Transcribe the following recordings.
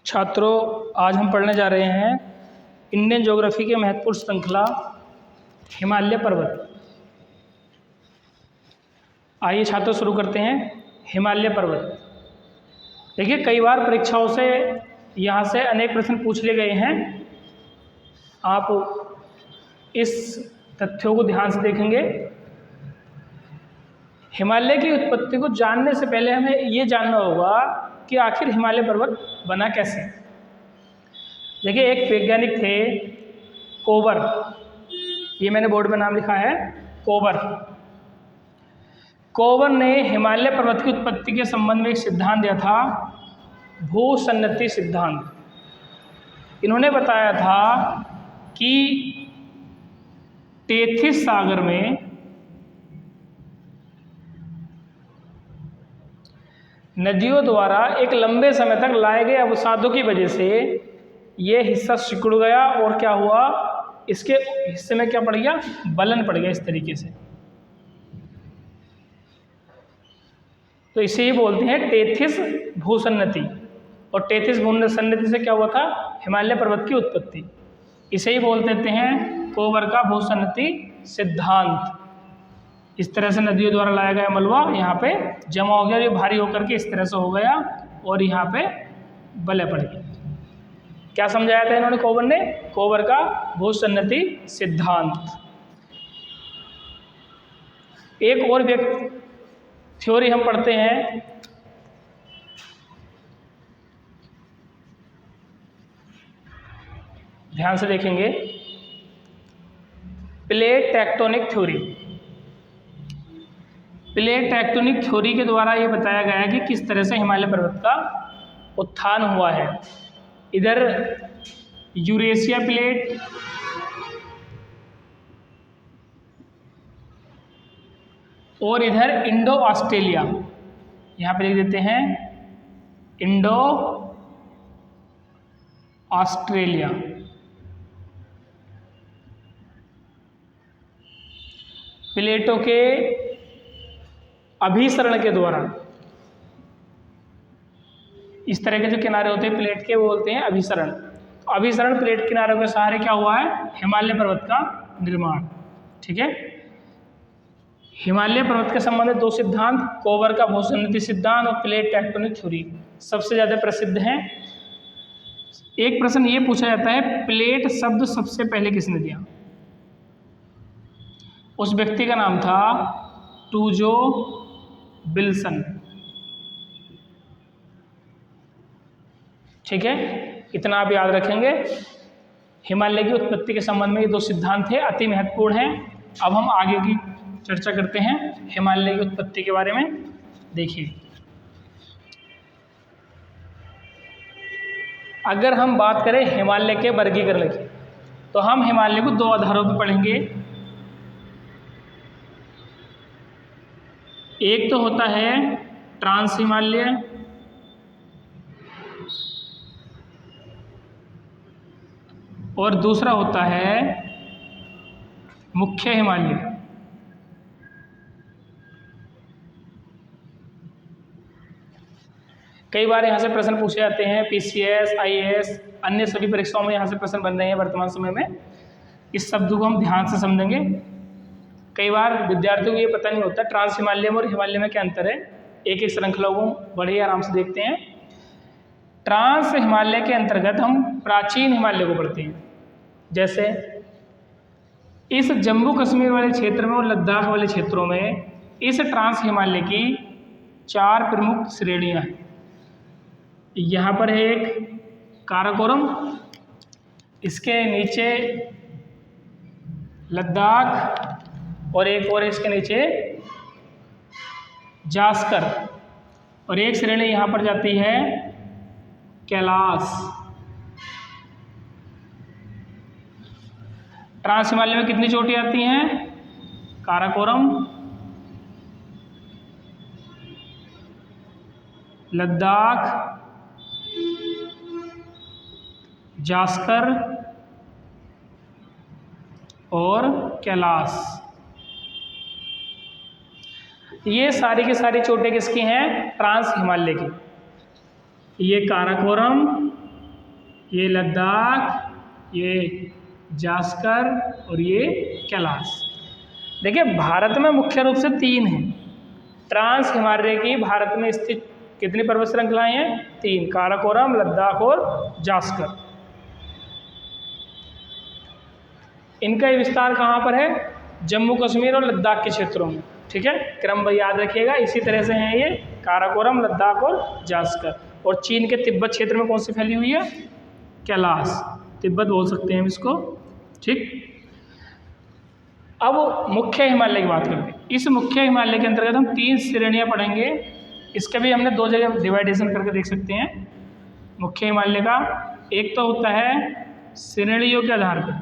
छात्रों, आज हम पढ़ने जा रहे हैं इंडियन ज्योग्राफी के महत्वपूर्ण श्रृंखला हिमालय पर्वत। आइए छात्रों शुरू करते हैं। हिमालय पर्वत, देखिए कई बार परीक्षाओं से यहाँ से अनेक प्रश्न पूछ लिए गए हैं। आप इस तथ्यों को ध्यान से देखेंगे। हिमालय की उत्पत्ति को जानने से पहले हमें ये जानना होगा कि आखिर हिमालय पर्वत बना कैसे। देखिए एक वैज्ञानिक थे कोबर, ये मैंने बोर्ड में नाम लिखा है कोबर। कोबर ने हिमालय पर्वत की उत्पत्ति के संबंध में एक सिद्धांत दिया था, भूसन्नति सिद्धांत। इन्होंने बताया था कि टेथिस सागर में नदियों द्वारा एक लंबे समय तक लाए गए अवसादों की वजह से ये हिस्सा सिकुड़ गया और क्या हुआ, इसके हिस्से में क्या पड़ गया, बलन पड़ गया इस तरीके से। तो इसे ही बोलते हैं टेथिस भूसन्नति। और टेथिस भूसन्नति से क्या हुआ था, हिमालय पर्वत की उत्पत्ति। इसे ही बोल देते हैं कोबर का भूसन्नति सिद्धांत। इस तरह से नदियों द्वारा लाया गया मलबा यहाँ पे जमा हो गया, ये भारी होकर के इस तरह से हो गया और यहाँ पे बले पड़ गई। क्या समझाया था इन्होंने कोबर ने, कोबर का भूसन्नति सिद्धांत। एक और थ्योरी हम पढ़ते हैं, ध्यान से देखेंगे, plate tectonic theory. Plate tectonic theory के द्वारा ये बताया गया है कि किस तरह से हिमालय पर्वत का उत्थान हुआ है। इधर यूरेशिया प्लेट और इधर इंडो ऑस्ट्रेलिया, यहाँ पे लिख देते हैं इंडो ऑस्ट्रेलिया। प्लेटों के अभिसरण के द्वारा इस तरह के जो किनारे होते हैं प्लेट के, वो बोलते हैं अभिसरण। तो अभिसरण प्लेट किनारों के सहारे क्या हुआ है, हिमालय पर्वत का निर्माण। ठीक है, हिमालय पर्वत के संबंध में दो सिद्धांत, कोबर का भूसन्नति सिद्धांत और प्लेट टेक्टोनिक थ्योरी सबसे ज़्यादा प्रसिद्ध हैं। एक प्रश्न ये पूछा जाता है, प्लेट शब्द सबसे पहले किसने दिया? उस व्यक्ति का नाम था टूजो विल्सन। ठीक है, इतना आप याद रखेंगे। हिमालय की उत्पत्ति के संबंध में ये दो सिद्धांत थे, अति महत्वपूर्ण हैं। अब हम आगे की चर्चा करते हैं हिमालय की उत्पत्ति के बारे में। देखिए, अगर हम बात करें हिमालय के वर्गीकरण की, तो हम हिमालय को दो आधारों पर पढ़ेंगे। एक तो होता है ट्रांस हिमालय और दूसरा होता है मुख्य हिमालय। कई बार यहाँ से प्रश्न पूछे जाते हैं, पीसीएस, आईएएस, अन्य सभी परीक्षाओं में यहाँ से प्रश्न बन रहे हैं वर्तमान समय में। इस शब्द को हम ध्यान से समझेंगे। कई बार विद्यार्थियों को ये पता नहीं होता ट्रांस हिमालय और हिमालय में क्या अंतर है। एक एक श्रृंखला को बड़े आराम से देखते हैं। ट्रांस हिमालय के अंतर्गत हम प्राचीन हिमालय को पढ़ते हैं। जैसे इस जम्मू कश्मीर वाले क्षेत्र में और लद्दाख वाले क्षेत्रों में इस ट्रांस हिमालय की 4 प्रमुख श्रेणियां हैं। यहाँ पर है एक काराकोरम, इसके नीचे लद्दाख और एक और इसके नीचे जास्कर, और एक श्रेणी यहाँ पर जाती है कैलाश। ट्रांस हिमालय में कितनी चोटी आती हैं? काराकोरम, लद्दाख, जास्कर और कैलाश। ये सारी की सारी चोटें किसकी हैं? ट्रांस हिमालय की। ये काराकोरम, ये लद्दाख, ये जास्कर और ये कैलाश। देखिए भारत में मुख्य रूप से 3 हैं। ट्रांस हिमालय की भारत में स्थित कितनी पर्वत श्रृंखलाएं हैं? 3, काराकोरम, लद्दाख और जास्कर। इनका विस्तार कहाँ पर है? जम्मू कश्मीर और लद्दाख के क्षेत्रों में। ठीक है, क्रम याद रखिएगा। इसी तरह से हैं ये काराकोरम, लद्दाख और जास्कर। और चीन के तिब्बत क्षेत्र में कौन सी फैली हुई है? कैलाश, तिब्बत बोल सकते हैं हम इसको। ठीक, अब मुख्य हिमालय की बात करते हैं। इस मुख्य हिमालय के अंतर्गत हम 3 श्रेणियां पढ़ेंगे। इसका भी हमने 2 जगह डिवाइडेशन करके देख सकते हैं मुख्य हिमालय का। एक तो होता है श्रेणियों के आधार पर,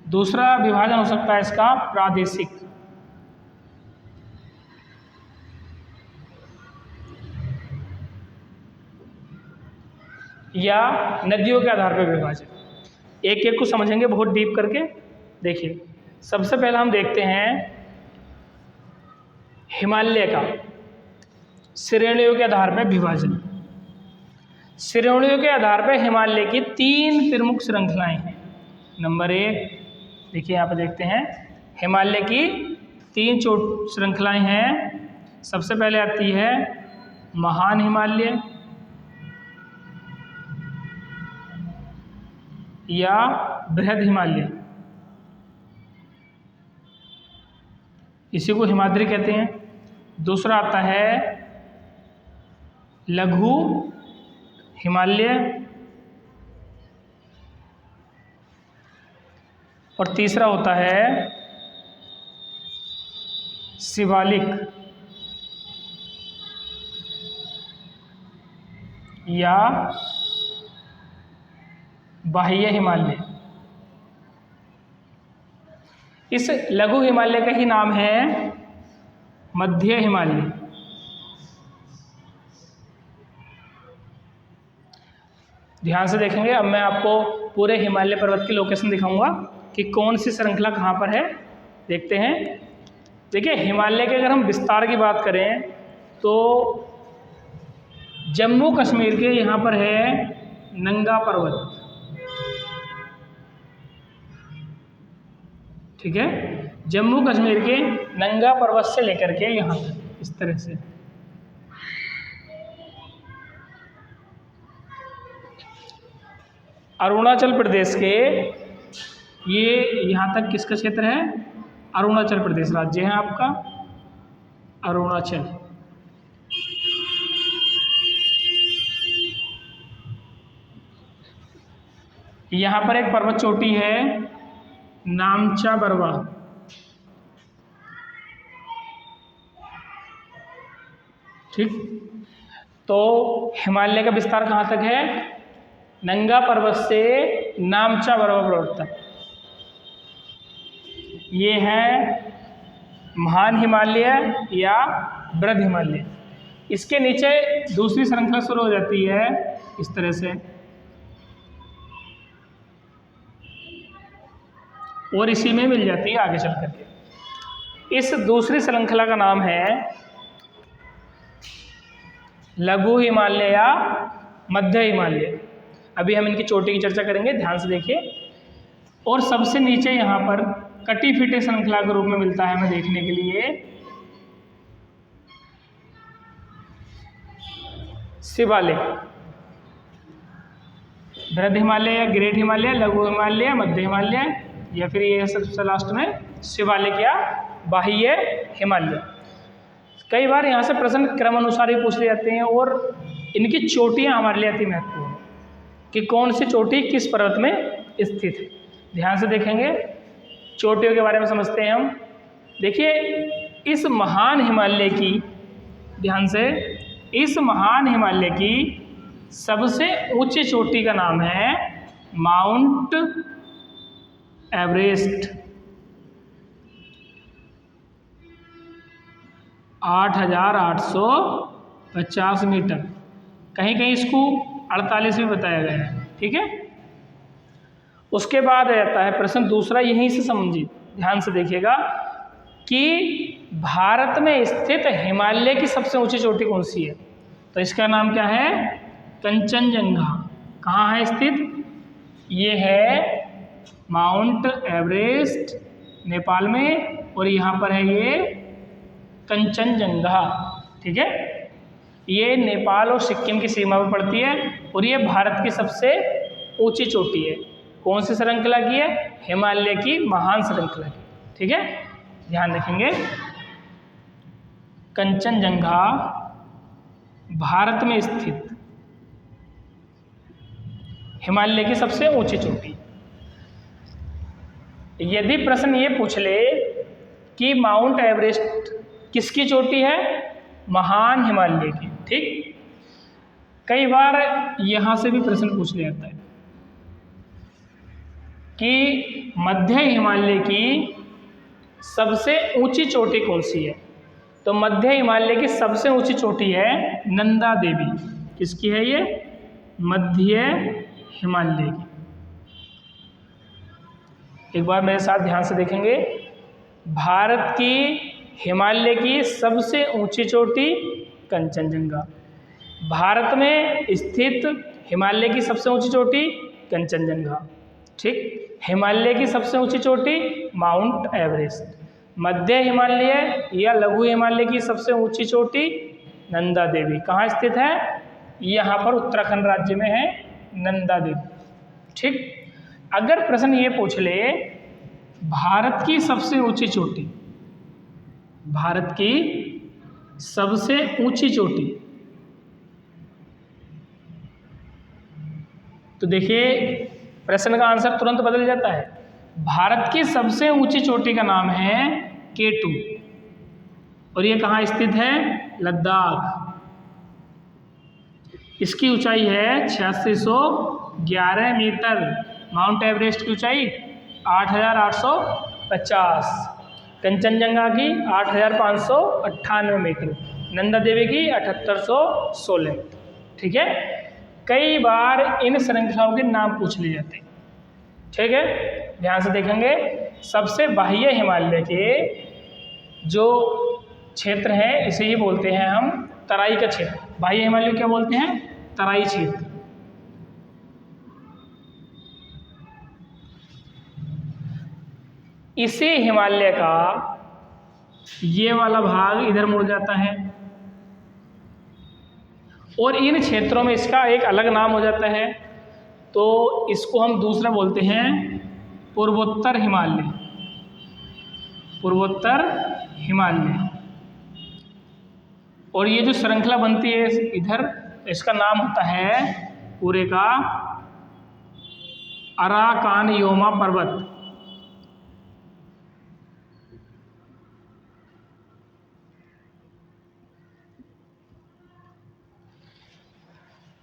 दूसरा विभाजन हो सकता है इसका प्रादेशिक, या नदियों के आधार पर विभाजन। एक एक को समझेंगे बहुत डीप करके। देखिए सबसे पहले हम देखते हैं हिमालय का श्रेणियों के आधार पर विभाजन। श्रेणियों के आधार पर हिमालय की 3 प्रमुख श्रृंखलाएं हैं। नंबर 1 देखिए यहाँ पर देखते हैं हिमालय की 3 श्रृंखलाएं हैं। सबसे पहले आती है महान हिमालय या बृहद हिमालय, इसी को हिमाद्री कहते हैं। दूसरा आता है लघु हिमालय, और तीसरा होता है शिवालिक या बाह्य हिमालय। इस लघु हिमालय का ही नाम है मध्य हिमालय। ध्यान से देखेंगे। अब मैं आपको पूरे हिमालय पर्वत की लोकेशन दिखाऊंगा कि कौन सी श्रृंखला कहाँ पर है। देखते हैं। देखिए हिमालय के अगर हम विस्तार की बात करें तो जम्मू कश्मीर के यहाँ पर है नंगा पर्वत। ठीक है, जम्मू कश्मीर के नंगा पर्वत से लेकर के यहाँ तक इस तरह से। अरुणाचल प्रदेश के ये यहाँ तक किसका क्षेत्र है? अरुणाचल प्रदेश राज्य है आपका, अरुणाचल। यहाँ पर एक पर्वत चोटी है नामचा बरवा। ठीक, तो हिमालय का विस्तार कहाँ तक है? नंगा पर्वत से नामचा बरवा पर्वत तक। ये है महान हिमालय या बृहद हिमालय। इसके नीचे दूसरी श्रृंखला शुरू हो जाती है इस तरह से, और इसी में मिल जाती है आगे चल करके। इस दूसरी श्रृंखला का नाम है लघु हिमालय या मध्य हिमालय। अभी हम इनकी चोटी की चर्चा करेंगे, ध्यान से देखिए। और सबसे नीचे यहाँ पर कटी फिटे श्रृंखला के रूप में मिलता है हमें देखने के लिए शिवालिक। बृहद हिमालय या ग्रेट हिमालय, लघु हिमालय, मध्य हिमालय, या फिर ये सबसे लास्ट में शिवालिक या बाह्य हिमालय। कई बार यहाँ से प्रश्न क्रम अनुसार ही पूछ ले जाते हैं, और इनकी चोटियाँ हमारे लिए अति महत्वपूर्ण कि कौन सी चोटी किस पर्वत में स्थित है। ध्यान से देखेंगे, चोटियों के बारे में समझते हैं हम। देखिए इस महान हिमालय की, ध्यान से, इस महान हिमालय की सबसे ऊंची चोटी का नाम है माउंट एवरेस्ट। 8,850 मीटर, कहीं कहीं इसको 48 भी बताया गया है। ठीक है, उसके बाद रहता है प्रश्न दूसरा, यहीं से समझिए, ध्यान से देखिएगा। कि भारत में स्थित हिमालय की सबसे ऊंची चोटी कौन सी है? तो इसका नाम क्या है? कंचनजंगा। कहाँ है स्थित? ये है माउंट एवरेस्ट नेपाल में, और यहाँ पर है ये कंचनजंगा। ठीक है, ये नेपाल और सिक्किम की सीमा पर पड़ती है और ये भारत की सबसे ऊंची चोटी है। कौन सी श्रृंखला की है? हिमालय की महान श्रृंखला की। ठीक है, ध्यान रखेंगे। कंचनजंगा भारत में स्थित हिमालय की सबसे ऊंची चोटी। यदि प्रश्न ये पूछ ले कि माउंट एवरेस्ट किसकी चोटी है? महान हिमालय की। ठीक, कई बार यहां से भी प्रश्न पूछ लिया जाता है कि मध्य हिमालय की सबसे ऊंची चोटी कौन सी है? तो मध्य हिमालय की सबसे ऊंची चोटी है नंदा देवी। किसकी है ये? मध्य हिमालय की। एक बार मेरे साथ ध्यान से देखेंगे। भारत की हिमालय की सबसे ऊंची चोटी कंचनजंगा। भारत में स्थित हिमालय की सबसे ऊंची चोटी कंचनजंगा। ठीक, हिमालय की सबसे ऊंची चोटी माउंट एवरेस्ट। मध्य हिमालय या लघु हिमालय की सबसे ऊंची चोटी नंदा देवी। कहाँ स्थित है? यहाँ पर उत्तराखंड राज्य में है नंदा देवी। ठीक, अगर प्रश्न ये पूछ ले भारत की सबसे ऊंची चोटी, भारत की सबसे ऊंची चोटी, तो देखिए प्रश्न का आंसर तुरंत बदल जाता है। भारत की सबसे ऊंची चोटी का नाम है K2 और ये कहाँ स्थित है? लद्दाख। इसकी ऊंचाई है 8611 मीटर। माउंट एवरेस्ट की ऊंचाई 8850, कंचनजंगा की 8598 मीटर, नंदा देवी की 7816। ठीक है, कई बार इन श्रृंखलाओं के नाम पूछ लिए जाते हैं। ठीक है, ध्यान से देखेंगे। सबसे बाह्य हिमालय के जो क्षेत्र है इसे ही बोलते हैं हम तराई का क्षेत्र। बाह्य हिमालय क्या बोलते हैं? तराई क्षेत्र। इसी हिमालय का ये वाला भाग इधर मुड़ जाता है और इन क्षेत्रों में इसका एक अलग नाम हो जाता है, तो इसको हम दूसरा बोलते हैं पूर्वोत्तर हिमालय। पूर्वोत्तर हिमालय। और ये जो श्रृंखला बनती है इधर, इसका नाम होता है पूरे का अराकानयोमा पर्वत।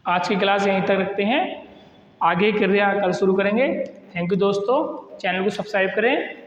आज की क्लास यहीं तक रखते हैं, आगे क्रिया कल शुरू करेंगे। थैंक यू दोस्तों, चैनल को सब्सक्राइब करें।